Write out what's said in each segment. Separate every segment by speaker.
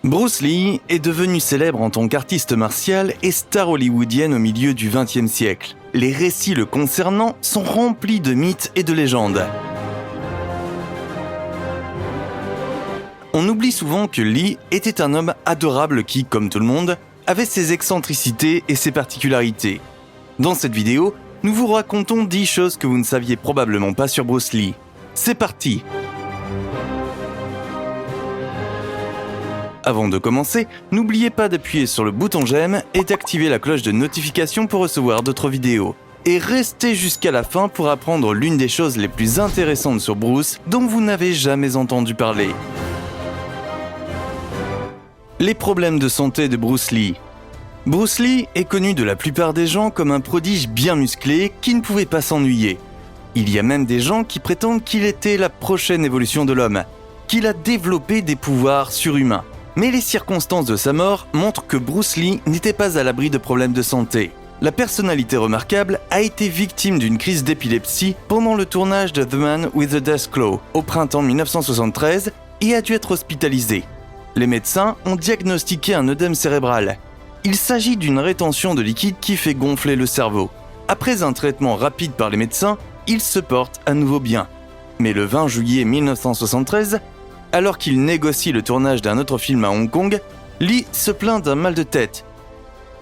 Speaker 1: Bruce Lee est devenu célèbre en tant qu'artiste martial et star hollywoodienne au milieu du XXe siècle. Les récits le concernant sont remplis de mythes et de légendes. On oublie souvent que Lee était un homme adorable qui, comme tout le monde, avait ses excentricités et ses particularités. Dans cette vidéo, nous vous racontons 10 choses que vous ne saviez probablement pas sur Bruce Lee. C'est parti! Avant de commencer, n'oubliez pas d'appuyer sur le bouton j'aime et d'activer la cloche de notification pour recevoir d'autres vidéos. Et restez jusqu'à la fin pour apprendre l'une des choses les plus intéressantes sur Bruce dont vous n'avez jamais entendu parler. Les problèmes de santé de Bruce Lee. Bruce Lee est connu de la plupart des gens comme un prodige bien musclé qui ne pouvait pas s'ennuyer. Il y a même des gens qui prétendent qu'il était la prochaine évolution de l'homme, qu'il a développé des pouvoirs surhumains. Mais les circonstances de sa mort montrent que Bruce Lee n'était pas à l'abri de problèmes de santé. La personnalité remarquable a été victime d'une crise d'épilepsie pendant le tournage de The Man with the Death Claw au printemps 1973 et a dû être hospitalisé. Les médecins ont diagnostiqué un œdème cérébral. Il s'agit d'une rétention de liquide qui fait gonfler le cerveau. Après un traitement rapide par les médecins, il se porte à nouveau bien. Mais le 20 juillet 1973, alors qu'il négocie le tournage d'un autre film à Hong Kong, Lee se plaint d'un mal de tête.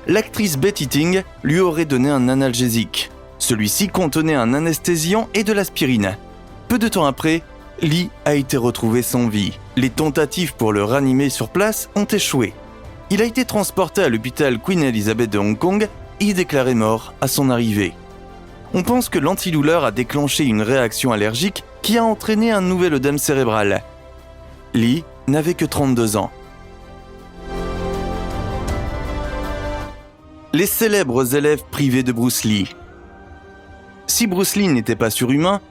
Speaker 1: L'actrice Betty Ting lui aurait donné un analgésique. Celui-ci contenait un anesthésiant et de l'aspirine. Peu de temps après, Lee a été retrouvé sans vie. Les tentatives pour le ranimer sur place ont échoué. Il a été transporté à l'hôpital Queen Elizabeth de Hong Kong et déclaré mort à son arrivée. On pense que l'antidouleur a déclenché une réaction allergique qui a entraîné un nouvel œdème cérébral. Lee n'avait que 32 ans. Les célèbres élèves privés de Bruce Lee. Si Bruce Lee n'était pas surhumain,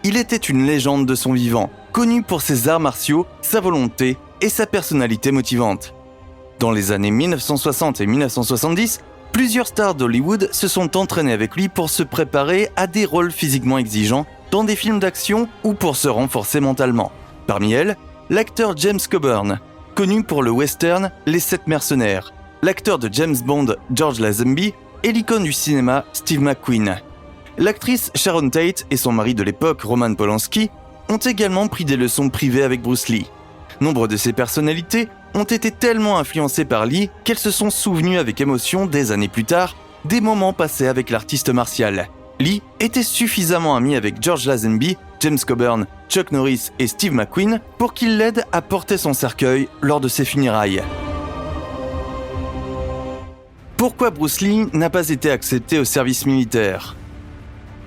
Speaker 1: il était une légende de son vivant, connu pour ses arts martiaux, sa volonté et sa personnalité motivante. Dans les années 1960 et 1970, plusieurs stars d'Hollywood se sont entraînées avec lui pour se préparer à des rôles physiquement exigeants dans des films d'action ou pour se renforcer mentalement. Parmi elles, l'acteur James Coburn, connu pour le western Les 7 mercenaires, l'acteur de James Bond George Lazenby et l'icône du cinéma Steve McQueen. L'actrice Sharon Tate et son mari de l'époque Roman Polanski ont également pris des leçons privées avec Bruce Lee. Nombre de ces personnalités ont été tellement influencées par Lee qu'elles se sont souvenues avec émotion des années plus tard des moments passés avec l'artiste martial. Lee était suffisamment ami avec George Lazenby, James Coburn, Chuck Norris et Steve McQueen pour qu'il l'aide à porter son cercueil lors de ses funérailles. Pourquoi Bruce Lee n'a pas été accepté au service militaire ?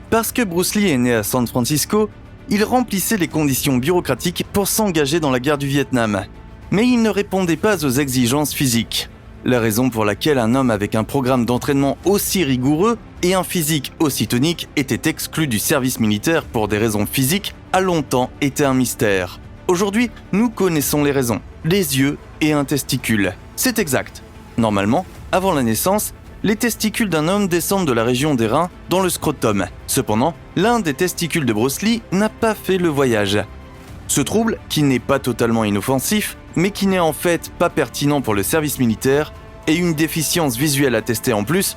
Speaker 1: Parce que Bruce Lee est né à San Francisco, il remplissait les conditions bureaucratiques pour s'engager dans la guerre du Vietnam. Mais il ne répondait pas aux exigences physiques. La raison pour laquelle un homme avec un programme d'entraînement aussi rigoureux et un physique aussi tonique était exclu du service militaire pour des raisons physiques a longtemps été un mystère. Aujourd'hui, nous connaissons les raisons. Les yeux et un testicule. C'est exact. Normalement, avant la naissance, les testicules d'un homme descendent de la région des reins dans le scrotum. Cependant, l'un des testicules de Bruce Lee n'a pas fait le voyage. Ce trouble, qui n'est pas totalement inoffensif, mais qui n'est en fait pas pertinent pour le service militaire, et une déficience visuelle attestée en plus,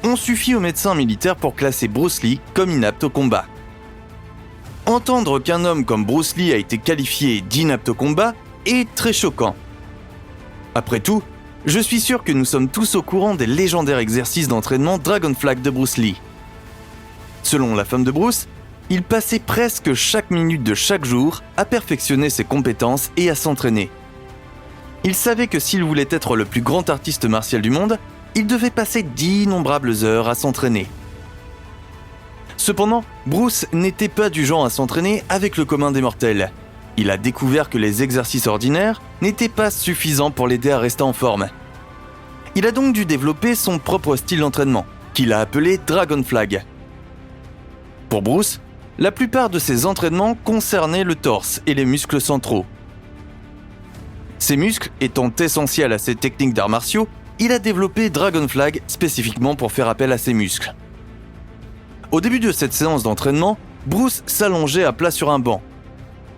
Speaker 1: ont suffi aux médecins militaires pour classer Bruce Lee comme inapte au combat. Entendre qu'un homme comme Bruce Lee a été qualifié d'inapte au combat est très choquant. Après tout, je suis sûr que nous sommes tous au courant des légendaires exercices d'entraînement Dragon Flag de Bruce Lee. Selon la femme de Bruce, il passait presque chaque minute de chaque jour à perfectionner ses compétences et à s'entraîner. Il savait que s'il voulait être le plus grand artiste martial du monde, il devait passer d'innombrables heures à s'entraîner. Cependant, Bruce n'était pas du genre à s'entraîner avec le commun des mortels. Il a découvert que les exercices ordinaires n'étaient pas suffisants pour l'aider à rester en forme. Il a donc dû développer son propre style d'entraînement, qu'il a appelé Dragon Flag. Pour Bruce, la plupart de ses entraînements concernaient le torse et les muscles centraux. Ces muscles étant essentiels à ses techniques d'arts martiaux, il a développé Dragon Flag spécifiquement pour faire appel à ses muscles. Au début de cette séance d'entraînement, Bruce s'allongeait à plat sur un banc,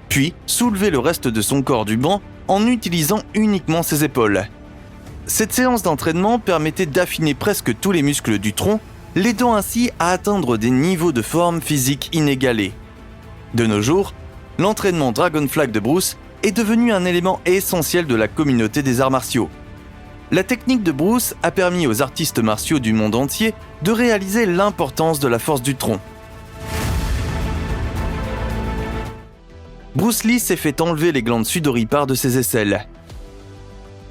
Speaker 1: puis soulevait le reste de son corps du banc en utilisant uniquement ses épaules. Cette séance d'entraînement permettait d'affiner presque tous les muscles du tronc, l'aidant ainsi à atteindre des niveaux de forme physique inégalés. De nos jours, l'entraînement Dragon Flag de Bruce est devenu un élément essentiel de la communauté des arts martiaux. La technique de Bruce a permis aux artistes martiaux du monde entier de réaliser l'importance de la force du tronc. Bruce Lee s'est fait enlever les glandes sudoripares de ses aisselles.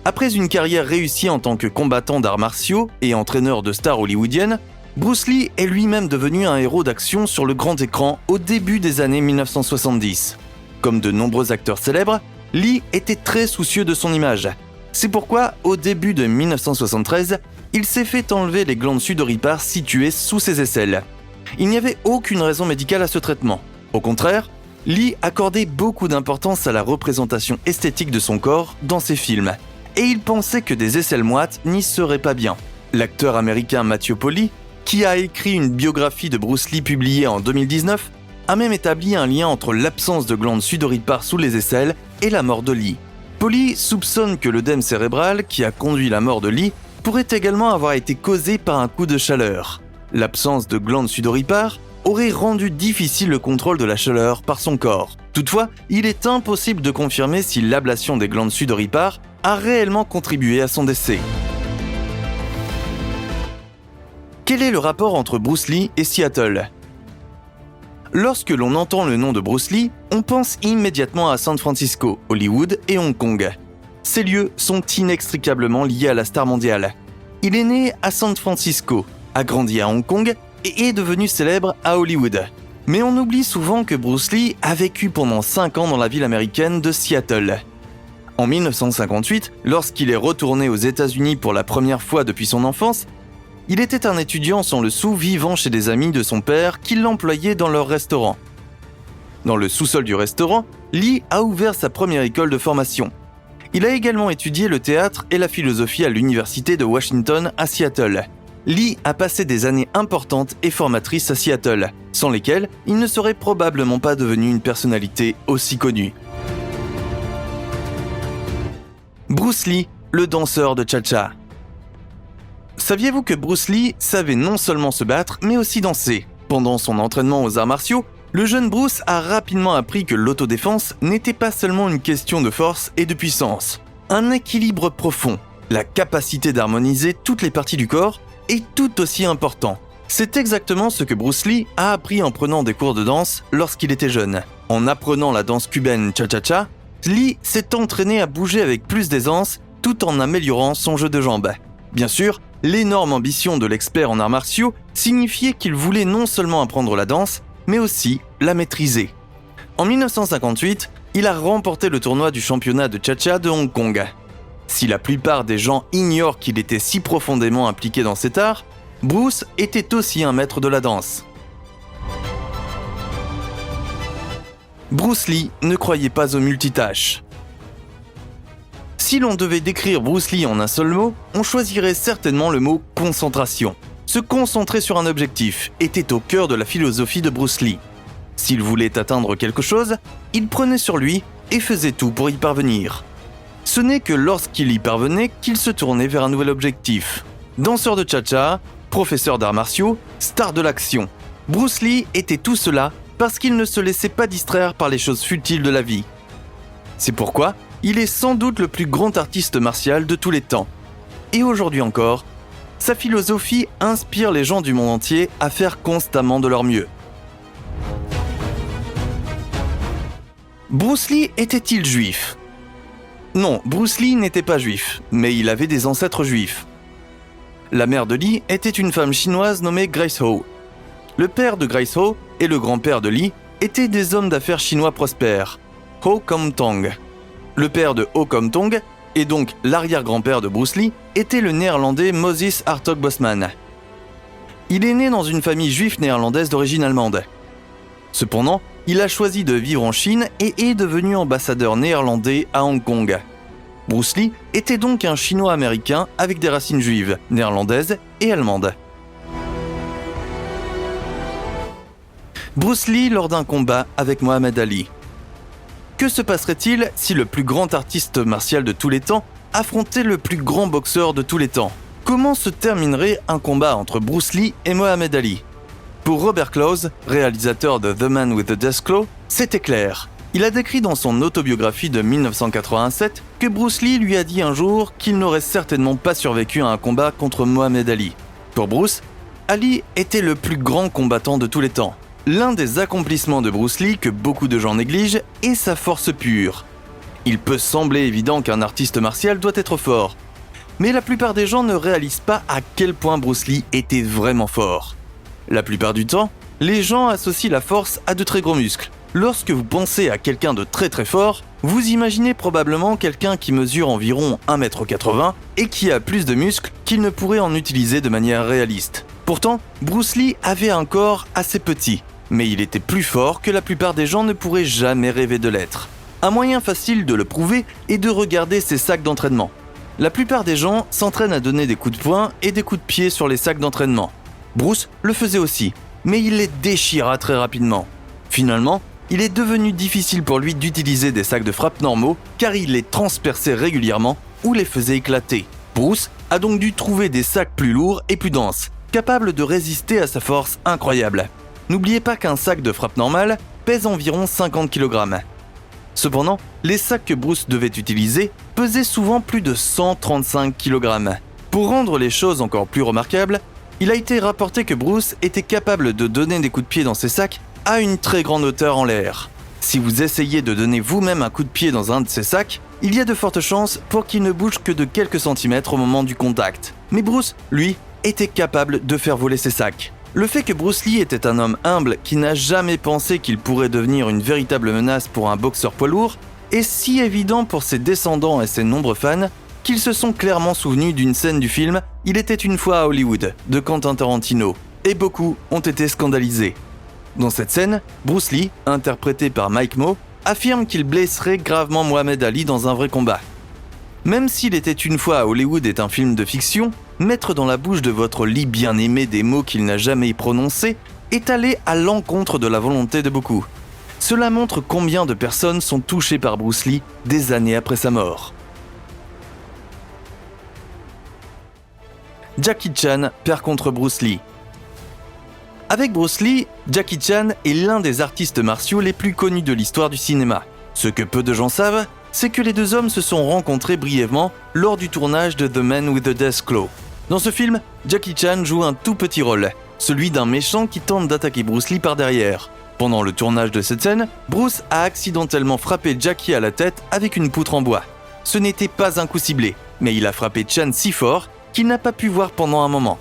Speaker 1: Après une carrière réussie en tant que combattant d'arts martiaux et entraîneur de stars hollywoodiennes, Bruce Lee est lui-même devenu un héros d'action sur le grand écran au début des années 1970. Comme de nombreux acteurs célèbres, Lee était très soucieux de son image. C'est pourquoi, au début de 1973, il s'est fait enlever les glandes sudoripares situées sous ses aisselles. Il n'y avait aucune raison médicale à ce traitement. Au contraire, Lee accordait beaucoup d'importance à la représentation esthétique de son corps dans ses films, et il pensait que des aisselles moites n'y seraient pas bien. L'acteur américain Matthew Polly, qui a écrit une biographie de Bruce Lee publiée en 2019, a même établi un lien entre l'absence de glandes sudoripares sous les aisselles et la mort de Lee. Polly soupçonne que l'œdème cérébral qui a conduit la mort de Lee pourrait également avoir été causé par un coup de chaleur. L'absence de glandes sudoripares aurait rendu difficile le contrôle de la chaleur par son corps. Toutefois, il est impossible de confirmer si l'ablation des glandes sudoripares a réellement contribué à son décès. Quel est le rapport entre Bruce Lee et Seattle ? Lorsque l'on entend le nom de Bruce Lee, on pense immédiatement à San Francisco, Hollywood et Hong Kong. Ces lieux sont inextricablement liés à la star mondiale. Il est né à San Francisco, a grandi à Hong Kong et est devenu célèbre à Hollywood. Mais on oublie souvent que Bruce Lee a vécu pendant 5 ans dans la ville américaine de Seattle. En 1958, lorsqu'il est retourné aux États-Unis pour la première fois depuis son enfance, il était un étudiant sans le sou vivant chez des amis de son père qui l'employaient dans leur restaurant. Dans le sous-sol du restaurant, Lee a ouvert sa première école de formation. Il a également étudié le théâtre et la philosophie à l'université de Washington à Seattle. Lee a passé des années importantes et formatrices à Seattle, sans lesquelles il ne serait probablement pas devenu une personnalité aussi connue. Bruce Lee, le danseur de cha-cha. Saviez-vous que Bruce Lee savait non seulement se battre, mais aussi danser ? Pendant son entraînement aux arts martiaux, le jeune Bruce a rapidement appris que l'autodéfense n'était pas seulement une question de force et de puissance. Un équilibre profond, la capacité d'harmoniser toutes les parties du corps, est tout aussi important. C'est exactement ce que Bruce Lee a appris en prenant des cours de danse lorsqu'il était jeune. En apprenant la danse cubaine cha-cha-cha, Lee s'est entraîné à bouger avec plus d'aisance tout en améliorant son jeu de jambes. Bien sûr, l'énorme ambition de l'expert en arts martiaux signifiait qu'il voulait non seulement apprendre la danse, mais aussi la maîtriser. En 1958, il a remporté le tournoi du championnat de cha-cha de Hong Kong. Si la plupart des gens ignorent qu'il était si profondément impliqué dans cet art, Bruce était aussi un maître de la danse. Bruce Lee ne croyait pas aux multitâches. Si l'on devait décrire Bruce Lee en un seul mot, on choisirait certainement le mot « concentration ». Se concentrer sur un objectif était au cœur de la philosophie de Bruce Lee. S'il voulait atteindre quelque chose, il prenait sur lui et faisait tout pour y parvenir. Ce n'est que lorsqu'il y parvenait qu'il se tournait vers un nouvel objectif. Danseur de cha-cha, professeur d'arts martiaux, star de l'action. Bruce Lee était tout cela parce qu'il ne se laissait pas distraire par les choses futiles de la vie. C'est pourquoi il est sans doute le plus grand artiste martial de tous les temps. Et aujourd'hui encore, sa philosophie inspire les gens du monde entier à faire constamment de leur mieux. Bruce Lee était-il juif ? Non, Bruce Lee n'était pas juif, mais il avait des ancêtres juifs. La mère de Lee était une femme chinoise nommée Grace Ho. Le père de Grace Ho et le grand-père de Lee étaient des hommes d'affaires chinois prospères, Ho Kam-tong. Le père de Ho Kam-tong, et donc l'arrière-grand-père de Bruce Lee, était le néerlandais Moses Hartog Bosman. Il est né dans une famille juive néerlandaise d'origine allemande. Cependant, il a choisi de vivre en Chine et est devenu ambassadeur néerlandais à Hong Kong. Bruce Lee était donc un Chinois-américain avec des racines juives, néerlandaises et allemandes. Bruce Lee lors d'un combat avec Mohamed Ali. Que se passerait-il si le plus grand artiste martial de tous les temps affrontait le plus grand boxeur de tous les temps? Comment se terminerait un combat entre Bruce Lee et Mohamed Ali? Pour Robert Close, réalisateur de The Man with the Death Claw, c'était clair. Il a décrit dans son autobiographie de 1987 que Bruce Lee lui a dit un jour qu'il n'aurait certainement pas survécu à un combat contre Mohamed Ali. Pour Bruce, Ali était le plus grand combattant de tous les temps. L'un des accomplissements de Bruce Lee que beaucoup de gens négligent est sa force pure. Il peut sembler évident qu'un artiste martial doit être fort, mais la plupart des gens ne réalisent pas à quel point Bruce Lee était vraiment fort. La plupart du temps, les gens associent la force à de très gros muscles. Lorsque vous pensez à quelqu'un de très très fort, vous imaginez probablement quelqu'un qui mesure environ 1,80 m et qui a plus de muscles qu'il ne pourrait en utiliser de manière réaliste. Pourtant, Bruce Lee avait un corps assez petit, mais il était plus fort que la plupart des gens ne pourraient jamais rêver de l'être. Un moyen facile de le prouver est de regarder ses sacs d'entraînement. La plupart des gens s'entraînent à donner des coups de poing et des coups de pied sur les sacs d'entraînement. Bruce le faisait aussi, mais il les déchira très rapidement. Finalement, il est devenu difficile pour lui d'utiliser des sacs de frappe normaux car il les transperçait régulièrement ou les faisait éclater. Bruce a donc dû trouver des sacs plus lourds et plus denses, capables de résister à sa force incroyable. N'oubliez pas qu'un sac de frappe normal pèse environ 50 kg. Cependant, les sacs que Bruce devait utiliser pesaient souvent plus de 135 kg. Pour rendre les choses encore plus remarquables, il a été rapporté que Bruce était capable de donner des coups de pied dans ses sacs à une très grande hauteur en l'air. Si vous essayez de donner vous-même un coup de pied dans un de ces sacs, il y a de fortes chances pour qu'il ne bouge que de quelques centimètres au moment du contact. Mais Bruce, lui, était capable de faire voler ses sacs. Le fait que Bruce Lee était un homme humble qui n'a jamais pensé qu'il pourrait devenir une véritable menace pour un boxeur poids lourd est si évident pour ses descendants et ses nombreux fans qu'ils se sont clairement souvenus d'une scène du film « Il était une fois à Hollywood » de Quentin Tarantino, et beaucoup ont été scandalisés. Dans cette scène, Bruce Lee, interprété par Mike Moh, affirme qu'il blesserait gravement Mohamed Ali dans un vrai combat. Même s'Il était une fois à Hollywood est un film de fiction, mettre dans la bouche de votre Lee bien-aimé des mots qu'il n'a jamais prononcés est aller à l'encontre de la volonté de beaucoup. Cela montre combien de personnes sont touchées par Bruce Lee des années après sa mort. Jackie Chan perd contre Bruce Lee. Avec Bruce Lee, Jackie Chan est l'un des artistes martiaux les plus connus de l'histoire du cinéma. Ce que peu de gens savent, c'est que les deux hommes se sont rencontrés brièvement lors du tournage de The Man with the Death Claw. Dans ce film, Jackie Chan joue un tout petit rôle, celui d'un méchant qui tente d'attaquer Bruce Lee par derrière. Pendant le tournage de cette scène, Bruce a accidentellement frappé Jackie à la tête avec une poutre en bois. Ce n'était pas un coup ciblé, mais il a frappé Chan si fort qu'il n'a pas pu voir pendant un moment.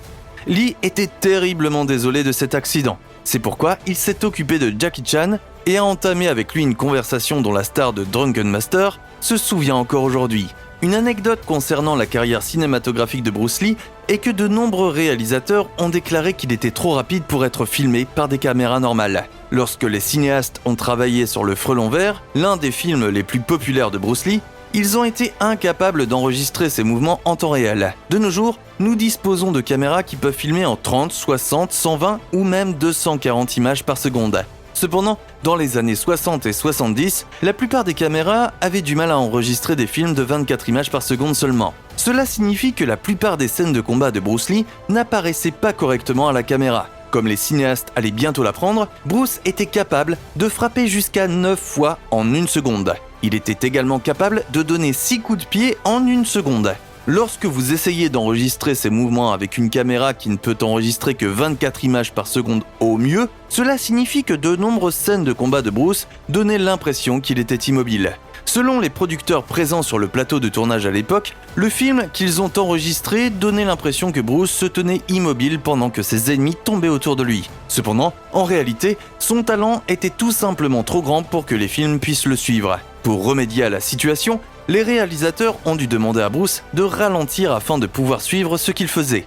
Speaker 1: Lee était terriblement désolé de cet accident. C'est pourquoi il s'est occupé de Jackie Chan et a entamé avec lui une conversation dont la star de Drunken Master se souvient encore aujourd'hui. Une anecdote concernant la carrière cinématographique de Bruce Lee est que de nombreux réalisateurs ont déclaré qu'il était trop rapide pour être filmé par des caméras normales. Lorsque les cinéastes ont travaillé sur Le Frelon Vert, l'un des films les plus populaires de Bruce Lee, ils ont été incapables d'enregistrer ses mouvements en temps réel. De nos jours, nous disposons de caméras qui peuvent filmer en 30, 60, 120 ou même 240 images par seconde. Cependant, dans les années 60 et 70, la plupart des caméras avaient du mal à enregistrer des films de 24 images par seconde seulement. Cela signifie que la plupart des scènes de combat de Bruce Lee n'apparaissaient pas correctement à la caméra. Comme les cinéastes allaient bientôt l'apprendre, Bruce était capable de frapper jusqu'à 9 fois en une seconde. Il était également capable de donner 6 coups de pied en une seconde. Lorsque vous essayez d'enregistrer ces mouvements avec une caméra qui ne peut enregistrer que 24 images par seconde au mieux, cela signifie que de nombreuses scènes de combat de Bruce donnaient l'impression qu'il était immobile. Selon les producteurs présents sur le plateau de tournage à l'époque, le film qu'ils ont enregistré donnait l'impression que Bruce se tenait immobile pendant que ses ennemis tombaient autour de lui. Cependant, en réalité, son talent était tout simplement trop grand pour que les films puissent le suivre. Pour remédier à la situation, les réalisateurs ont dû demander à Bruce de ralentir afin de pouvoir suivre ce qu'il faisait.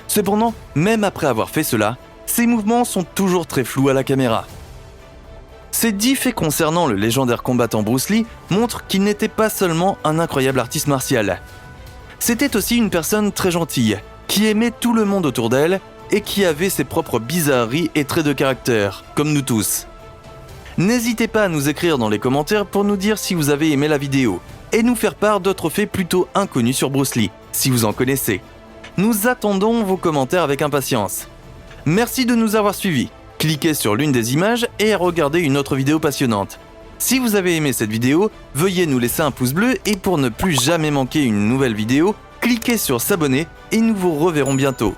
Speaker 1: Cependant, même après avoir fait cela, ses mouvements sont toujours très flous à la caméra. Ces 10 faits concernant le légendaire combattant Bruce Lee montrent qu'il n'était pas seulement un incroyable artiste martial. C'était aussi une personne très gentille, qui aimait tout le monde autour d'elle et qui avait ses propres bizarreries et traits de caractère, comme nous tous. N'hésitez pas à nous écrire dans les commentaires pour nous dire si vous avez aimé la vidéo et nous faire part d'autres faits plutôt inconnus sur Bruce Lee, si vous en connaissez. Nous attendons vos commentaires avec impatience. Merci de nous avoir suivis. Cliquez sur l'une des images et regardez une autre vidéo passionnante. Si vous avez aimé cette vidéo, veuillez nous laisser un pouce bleu et pour ne plus jamais manquer une nouvelle vidéo, cliquez sur s'abonner et nous vous reverrons bientôt.